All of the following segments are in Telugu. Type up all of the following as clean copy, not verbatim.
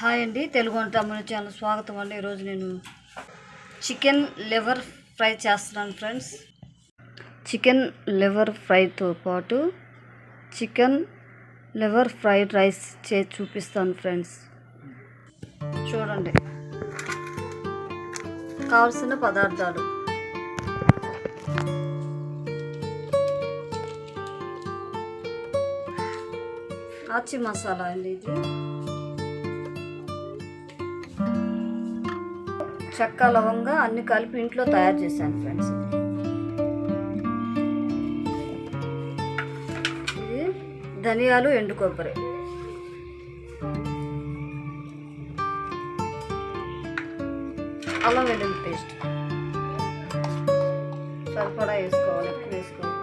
హాయ్ అండి, తెలుగు వంటలు ఛానల్ స్వాగతం అండి. ఈరోజు నేను చికెన్ లివర్ ఫ్రై చేస్తున్నాను ఫ్రెండ్స్. చికెన్ లివర్ ఫ్రైతో పాటు చికెన్ లివర్ ఫ్రైడ్ రైస్ చేసి చూపిస్తాను ఫ్రెండ్స్. చూడండి, కావాల్సిన పదార్థాలు: ఆచి మసాలా అండి, ఇది చెక్క లవంగా అన్ని కలిపి ఇంట్లో తయారు చేశాను ఫ్రెండ్స్. ఇది ధనియాలు, ఎండు కొబ్బరి, అల్లం వెల్లుల్లి పేస్ట్ సరిపడా వేసుకోవాలి, ఎక్కువ వేసుకోవాలి.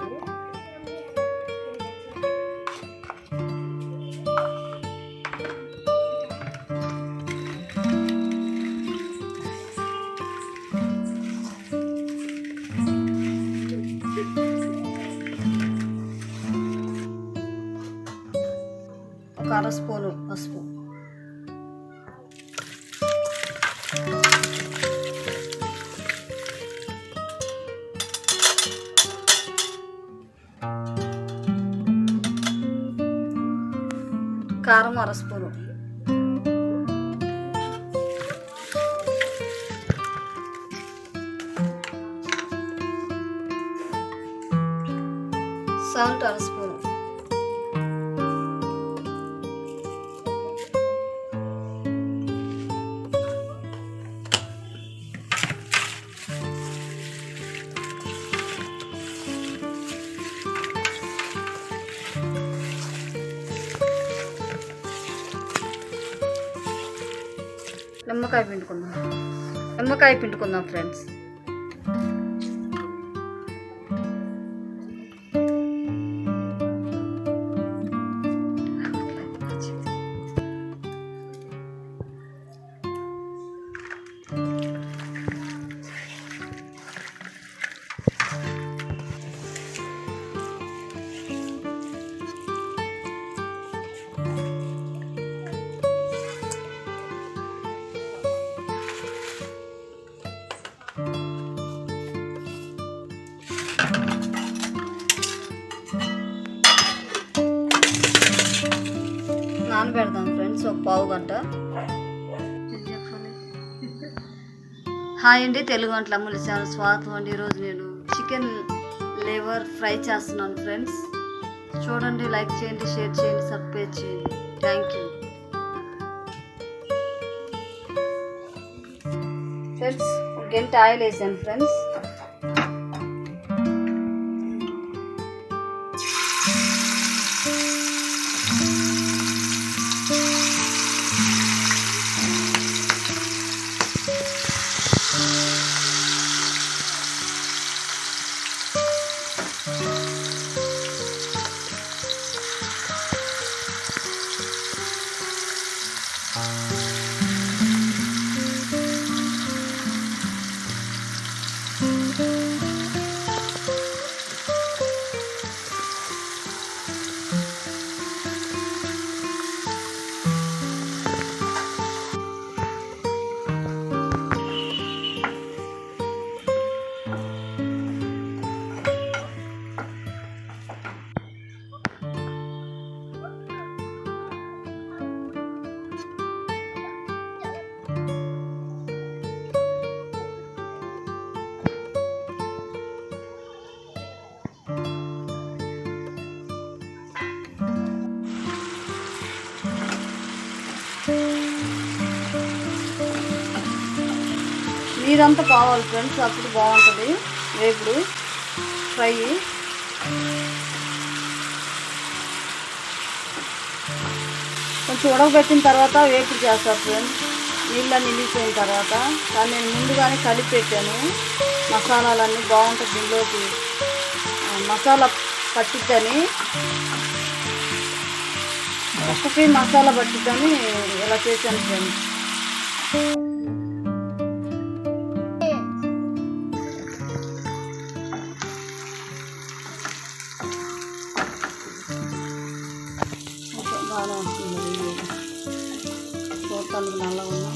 ఒక అర స్పూను పసుపు, కారం అర స్పూను, సాల్ట్ అర స్పూను, నిమ్మకాయ పిండుకుందాం ఫ్రెండ్స్. నానబెడదాం ఫ్రెండ్స్ ఒక పావు గంట. హాయ్ అండి, తెలుగు వంటల అమ్ముల ఛానల్ స్వాగతం అండి. ఈరోజు నేను చికెన్ లివర్ ఫ్రై చేస్తున్నాను ఫ్రెండ్స్. చూడండి, లైక్ చేయండి, షేర్ చేయండి, సబ్స్క్రైబ్ చేయండి. Thank you friends. ఒక గంట ఆయిల్ వేసాను ఫ్రెండ్స్. నీరంతా కావాలి ఫ్రెండ్స్, అప్పుడు బాగుంటుంది వేపుడు ఫ్రై. కొంచెం ఉడకబెట్టిన తర్వాత వేపుడు చేస్తారు ఫ్రెండ్స్, నీళ్ళన్నీ నిలిపోయిన తర్వాత. కానీ నేను ముందుగానే కలిపి పెట్టాను మసాలాలన్నీ, బాగుంటుంది దీనిలోకి మసాలా పట్టిద్దని, ఒక్కకి మసాలా పట్టిద్దని ఇలా చేశాను ఫ్రెండ్స్. బాగానే వస్తుంది. అందుకు నల్ల ఉన్నా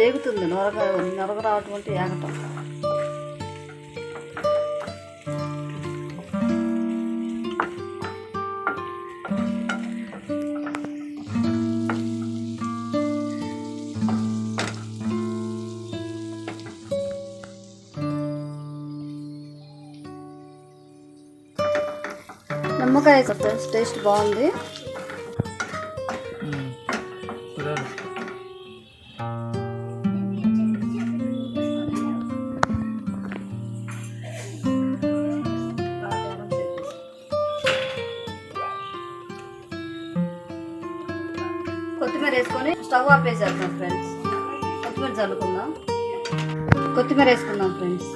ఏగుతుంది. నొరగ రావటం అంటే ఏగటం. నిమ్మకాయ ఫ్రెండ్స్ టేస్ట్ బాగుంది. కొత్తిమీర వేసుకొని స్టవ్ ఆపేసేద్దాం ఫ్రెండ్స్. కొత్తిమీర చల్లుకుందాం. కొత్తిమీర వేసుకుందాం ఫ్రెండ్స్.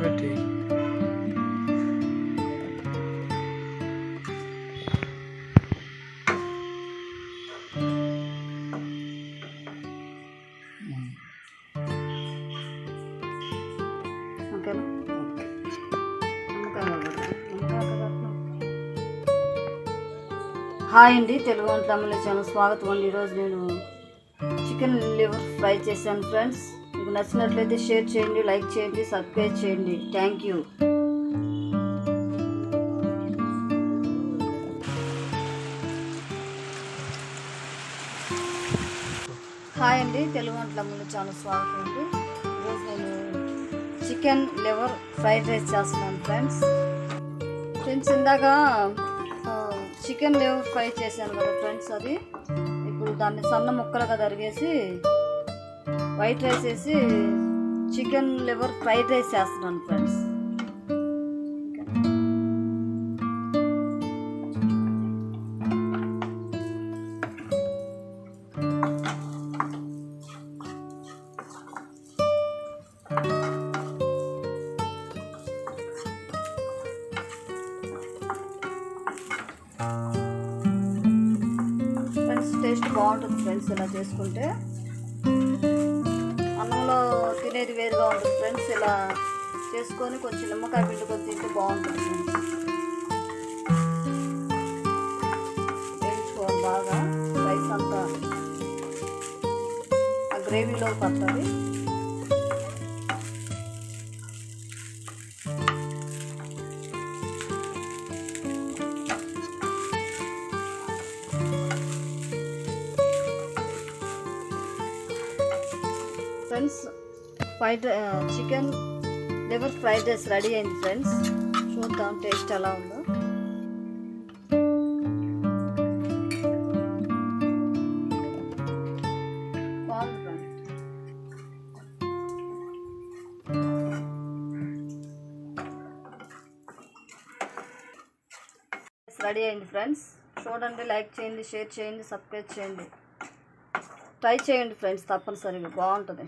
పెట్టి ఓకేనా? హాయ్ అండి, తెలుగు వంటలు ఛానల్ స్వాగతం అండి. ఈరోజు నేను చికెన్ లివర్ ఫ్రై చేశాను ఫ్రెండ్స్. మీకు నచ్చినట్లయితే షేర్ చేయండి, లైక్ చేయండి, సబ్స్క్రైబ్ చేయండి. Thank you. హాయ్ అండి, తెలుగు వంటలు ఛానల్ స్వాగతం అండి. ఈరోజు నేను చికెన్ లివర్ ఫ్రైడ్ రైస్ చేస్తున్నాను ఫ్రెండ్స్. ఇందాక చికెన్ లివర్ ఫ్రై చేశాను కదా ఫ్రెండ్స్, అది ఇప్పుడు దాన్ని సన్న ముక్కలుగా తరిగేసి వైట్ రైస్ వేసి చికెన్ లివర్ ఫ్రైడ్ రైస్ చేస్తున్నాను ఫ్రెండ్స్. టేస్ట్ బాగుంటుంది ఫ్రెండ్స్. ఇలా చేసుకుంటే అన్నంలో తినేది వేరుగా ఉంటుంది ఫ్రెండ్స్. ఇలా చేసుకొని కొంచెం నిమ్మకాయ పిండుకొని తింటే బాగుంటుంది ఫ్రెండ్స్. వేయించుకోవాలి బాగా. రైస్ అంతా ఆ గ్రేవీలో పడుతుంది. Friends chicken liver fried rice ready అయింది ఫ్రెండ్స్. చూద్దాం టేస్ట్ ఎలా ఉందో. రెడీ అయింది ఫ్రెండ్స్. చూడండి, లైక్ చేయండి, షేర్ చేయండి, సబ్స్క్రైబ్ చేయండి. ట్రై చేయండి ఫ్రెండ్స్, తప్పనిసరిగా బాగుంటుంది.